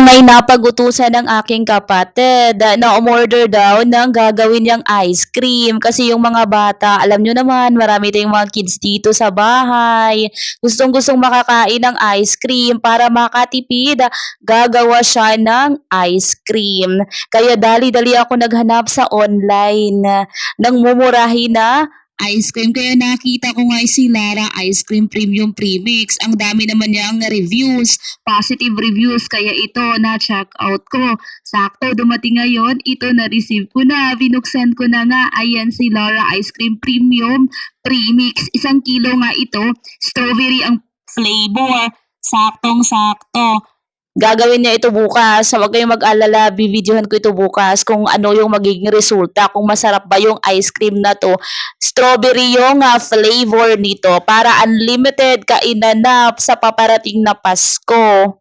Ito nga'y napag-utusan ng aking kapatid na umorder daw ng gagawin niyang ice cream. Kasi yung mga bata, alam niyo naman, marami tayong mga kids dito sa bahay. Gustong-gustong makakain ng ice cream para makatipid. Gagawa siya ng ice cream. Kaya dali-dali ako naghanap sa online ng mumurahin na ice cream. Kaya nakita ko nga si Lara Ice Cream Premium Premix. Ang dami naman niyang reviews, positive reviews. Kaya ito na-check out ko. Sakto, dumating ngayon. Ito na-receive ko na. Binuksan ko na nga. Ayan si Lara Ice Cream Premium Premix. 1 kilo nga ito. Strawberry ang flavor. Saktong-sakto. Gagawin niya ito bukas. Huwag kayong mag-alala, bibidyohan ko ito bukas kung ano yung magiging resulta, kung masarap ba yung ice cream na to. Strawberry yung flavor nito para unlimited kainan na sa paparating na Pasko.